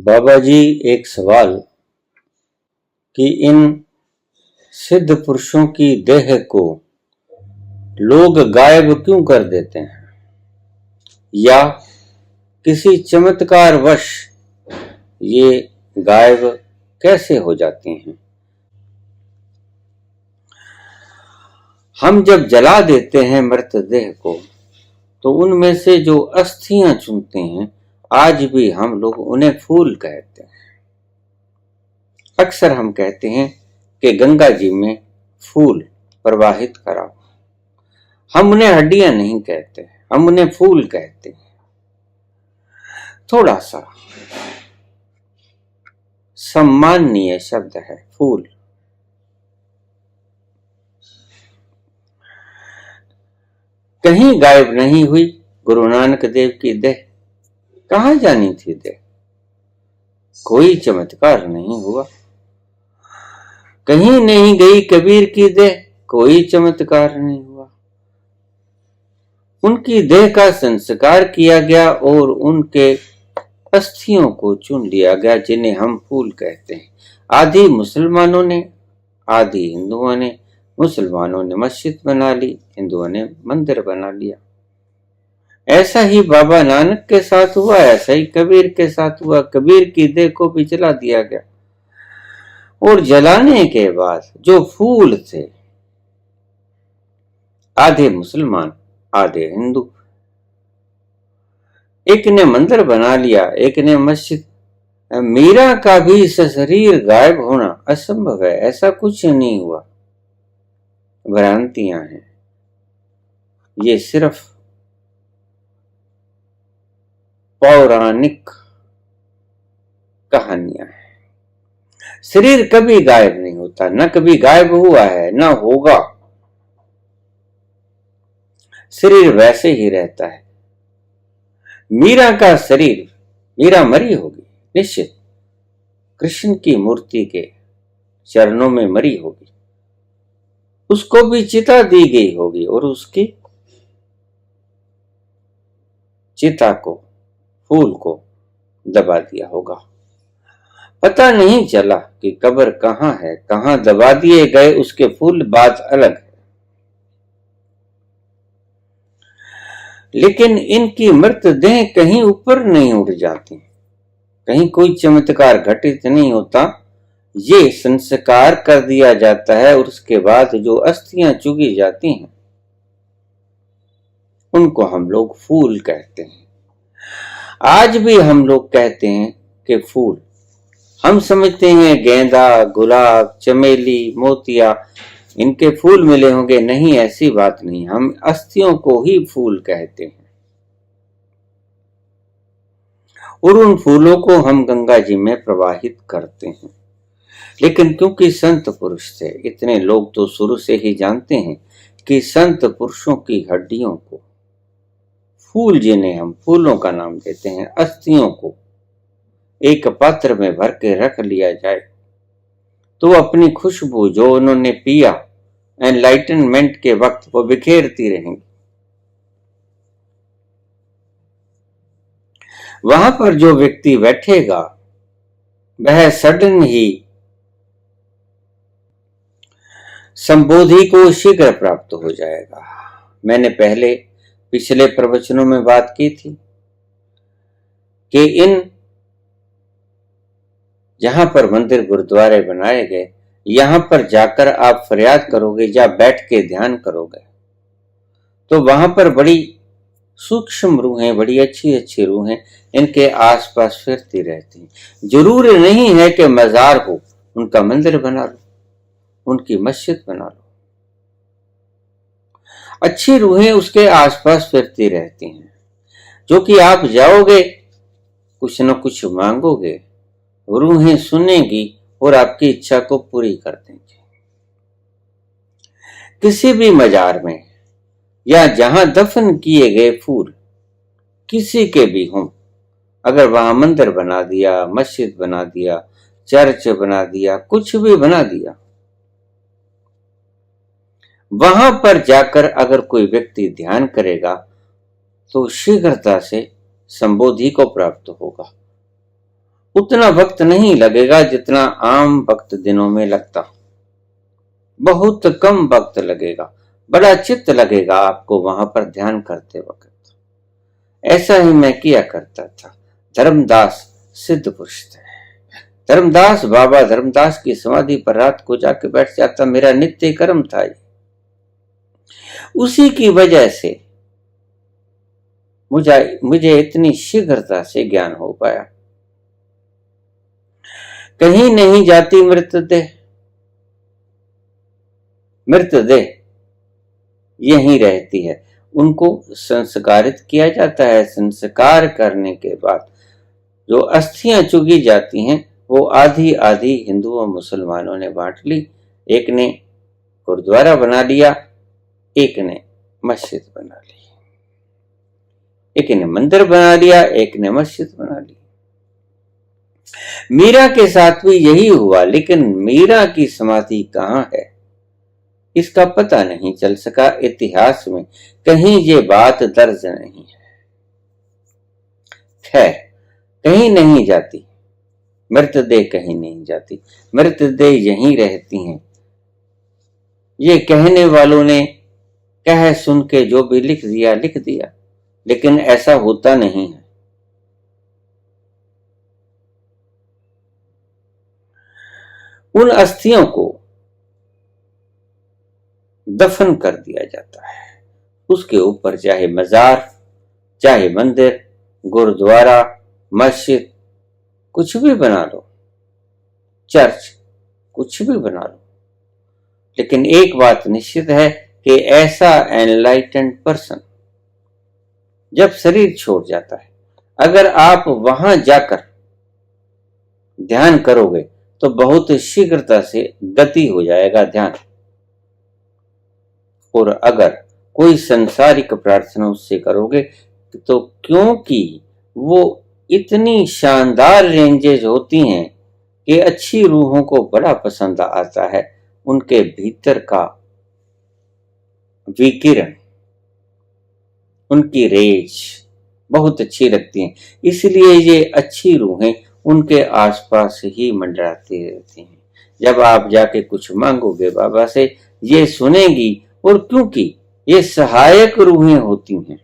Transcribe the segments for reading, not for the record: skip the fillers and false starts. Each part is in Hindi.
बाबा जी, एक सवाल कि इन सिद्ध पुरुषों की देह को लोग गायब क्यों कर देते हैं, या किसी चमत्कार वश ये गायब कैसे हो जाती हैं। हम जब जला देते हैं मृतदेह को तो उनमें से जो अस्थियां चुनते हैं, आज भी हम लोग उन्हें फूल कहते हैं। अक्सर हम कहते हैं कि गंगा जी में फूल प्रवाहित कराओ। हम उन्हें हड्डियां नहीं कहते, हम उन्हें फूल कहते हैं। थोड़ा सा सम्माननीय शब्द है फूल। कहीं गायब नहीं हुई गुरु नानक देव की देह। कहां जानी थी देह? कोई चमत्कार नहीं हुआ। कहीं नहीं गई कबीर की देह, कोई चमत्कार नहीं हुआ। उनकी देह का संस्कार किया गया और उनके अस्थियों को चुन लिया गया, जिन्हें हम फूल कहते हैं। आदि मुसलमानों ने, आदि हिंदुओं ने, मुसलमानों ने मस्जिद बना ली, हिंदुओं ने मंदिर बना लिया। ऐसा ही बाबा नानक के साथ हुआ, ऐसा ही कबीर के साथ हुआ। कबीर की देह को भी जला दिया गया और जलाने के बाद जो फूल थे, आधे मुसलमान आधे हिंदू, एक ने मंदिर बना लिया, एक ने मस्जिद। मीरा का भी शरीर गायब होना असंभव है, ऐसा कुछ नहीं हुआ। भ्रांतियां हैं, ये सिर्फ पौराणिक कहानियां हैं। शरीर कभी गायब नहीं होता, न कभी गायब हुआ है, न होगा। शरीर वैसे ही रहता है। मीरा का शरीर, मीरा मरी होगी निश्चित, कृष्ण की मूर्ति के चरणों में मरी होगी। उसको भी चिता दी गई होगी और उसकी चिता को, फूल को दबा दिया होगा। पता नहीं चला कि कब्र कहां है, कहां दबा दिए गए उसके फूल, बात अलग है। लेकिन इनकी मृतदेह कहीं ऊपर नहीं उड़ जाती, कहीं कोई चमत्कार घटित नहीं होता। ये संस्कार कर दिया जाता है और उसके बाद जो अस्थियां चुगी जाती हैं उनको हम लोग फूल कहते हैं। आज भी हम लोग कहते हैं कि फूल, हम समझते हैं गेंदा, गुलाब, चमेली, मोतिया, इनके फूल मिले होंगे। नहीं, ऐसी बात नहीं, हम अस्थियों को ही फूल कहते हैं। और उन फूलों को हम गंगा जी में प्रवाहित करते हैं। लेकिन क्योंकि संत पुरुष थे, इतने लोग तो शुरू से ही जानते हैं कि संत पुरुषों की हड्डियों को फूल, जिन्हें हम फूलों का नाम देते हैं, अस्थियों को एक पात्र में भर के रख लिया जाए तो अपनी खुशबू जो उन्होंने पिया एनलाइटनमेंट के वक्त, वो बिखेरती रहेंगी। वहां पर जो व्यक्ति बैठेगा वह सडन ही संबोधि को शीघ्र प्राप्त हो जाएगा। मैंने पहले पिछले प्रवचनों में बात की थी कि इन जहां पर मंदिर गुरुद्वारे बनाए गए, यहां पर जाकर आप फरियाद करोगे या बैठ के ध्यान करोगे तो वहां पर बड़ी सूक्ष्म रूहें, बड़ी अच्छी अच्छी रूहें इनके आसपास फिरती रहती हैं। जरूरी नहीं है कि मजार हो, उनका मंदिर बना लो, उनकी मस्जिद बना लो, अच्छी रूहें उसके आसपास फिरती रहती हैं, जो कि आप जाओगे कुछ न कुछ मांगोगे, रूहें सुनेगी और आपकी इच्छा को पूरी कर देंगे। किसी भी मजार में या जहां दफन किए गए फूल किसी के भी हों, अगर वहां मंदिर बना दिया, मस्जिद बना दिया, चर्च बना दिया, कुछ भी बना दिया, वहां पर जाकर अगर कोई व्यक्ति ध्यान करेगा तो शीघ्रता से संबोधि को प्राप्त होगा। उतना वक्त नहीं लगेगा जितना आम वक्त दिनों में लगता। बहुत कम वक्त लगेगा, बड़ा चित्त लगेगा आपको वहां पर ध्यान करते वक्त। ऐसा ही मैं किया करता था। धर्मदास सिद्ध पुरुष थे। धर्मदास बाबा धर्मदास की समाधि पर रात को जाके बैठ जाता, मेरा नित्य कर्म था ये। उसी की वजह से मुझे इतनी शीघ्रता से ज्ञान हो पाया। कहीं नहीं जाती मृतदेह, मृतदेह यहीं रहती है। उनको संस्कारित किया जाता है। संस्कार करने के बाद जो अस्थियां चुगी जाती हैं वो आधी आधी हिंदुओं मुसलमानों ने बांट ली। एक ने गुरुद्वारा बना लिया, एक ने मस्जिद बना ली, एक ने मंदिर बना लिया, एक ने मस्जिद बना ली। मीरा के साथ भी यही हुआ, लेकिन मीरा की समाधि कहां है इसका पता नहीं चल सका। इतिहास में कहीं ये बात दर्ज नहीं है। खैर, कहीं नहीं जाती मृतदेह, कहीं नहीं जाती मृतदेह, यहीं रहती हैं। ये कहने वालों ने कह सुन के जो भी लिख दिया, लेकिन ऐसा होता नहीं है। उन अस्थियों को दफन कर दिया जाता है। उसके ऊपर चाहे मजार, चाहे मंदिर, गुरुद्वारा, मस्जिद, कुछ भी बना लो, चर्च, कुछ भी बना लो, लेकिन एक बात निश्चित है कि ऐसा एनलाइटेंड पर्सन जब शरीर छोड़ जाता है, अगर आप वहां जाकर ध्यान करोगे तो बहुत शीघ्रता से गति हो जाएगा ध्यान। और अगर कोई संसारिक प्रार्थना उससे करोगे तो क्योंकि वो इतनी शानदार रेंजेज होती हैं कि अच्छी रूहों को बड़ा पसंद आता है, उनके भीतर का विकिरण, उनकी रेंज बहुत अच्छी लगती हैं। इसलिए ये अच्छी रूहें उनके आसपास ही मंडराती रहती हैं। जब आप जाके कुछ मांगोगे बाबा से, ये सुनेगी, और क्योंकि ये सहायक रूहें होती हैं,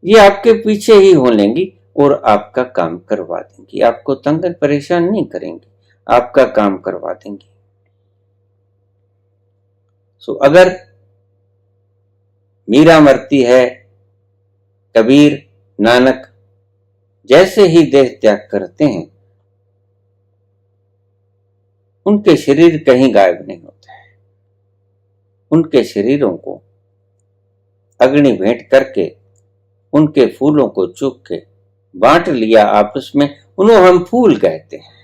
ये आपके पीछे ही हो लेंगी और आपका काम करवा देंगी। आपको तंग परेशान नहीं करेंगी, आपका काम करवा देंगी। अगर मीरा मरती है, कबीर, नानक जैसे ही देह त्याग करते हैं, उनके शरीर कहीं गायब नहीं होते हैं। उनके शरीरों को अग्नि भेंट करके, उनके फूलों को चुग के बांट लिया आपस में, उन्हें हम फूल कहते हैं।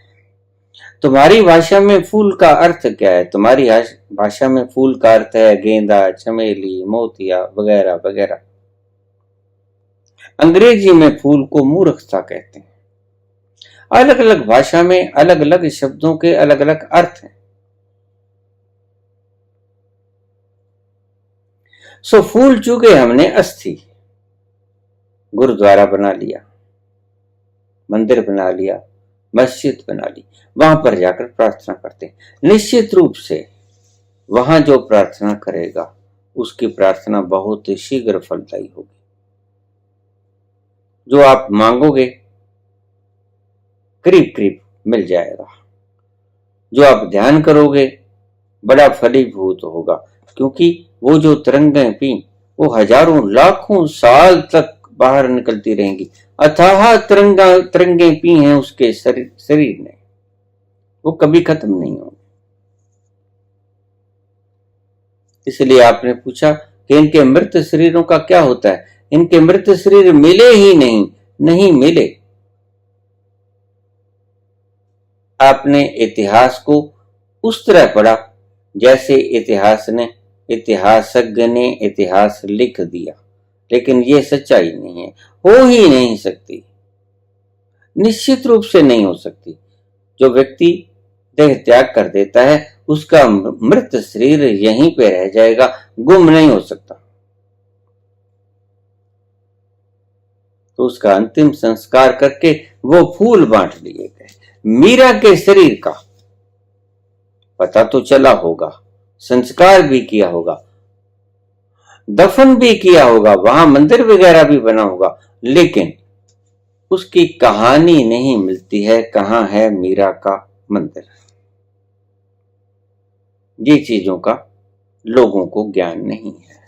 तुम्हारी भाषा में फूल का अर्थ क्या है? तुम्हारी भाषा में फूल का अर्थ है गेंदा, चमेली, मोतिया वगैरह वगैरह। अंग्रेजी में फूल को मूर्खता कहते हैं। अलग अलग भाषा में अलग अलग शब्दों के अलग अलग अर्थ हैं। फूल चुके हमने अस्थि, गुरुद्वारा बना लिया, मंदिर बना लिया, मस्जिद बना ली, वहां पर जाकर प्रार्थना करते हैं। निश्चित रूप से वहां जो प्रार्थना करेगा उसकी प्रार्थना बहुत ही शीघ्र फलदायी होगी। जो आप मांगोगे करीब करीब मिल जाएगा। जो आप ध्यान करोगे बड़ा फलीभूत होगा, क्योंकि वो जो तरंगें पी वो हजारों लाखों साल तक बाहर निकलती रहेंगी। अथाह तरंगें पी हैं उसके शरीर ने, वो कभी खत्म नहीं होंगे। इसलिए आपने पूछा कि इनके मृत शरीरों का क्या होता है। इनके मृत शरीर मिले ही नहीं मिले। आपने इतिहास को उस तरह पढ़ा जैसे इतिहासज्ञ ने इतिहास लिख दिया, लेकिन यह सच्चाई नहीं है, हो ही नहीं सकती, निश्चित रूप से नहीं हो सकती। जो व्यक्ति देह त्याग कर देता है उसका मृत शरीर यहीं पे रह जाएगा, गुम नहीं हो सकता। तो उसका अंतिम संस्कार करके वो फूल बांट दिए गए। मीरा के शरीर का पता तो चला होगा, संस्कार भी किया होगा, दफन भी किया होगा, वहां मंदिर वगैरह भी बना होगा, लेकिन उसकी कहानी नहीं मिलती है। कहां है मीरा का मंदिर? ये चीजों का लोगों को ज्ञान नहीं है।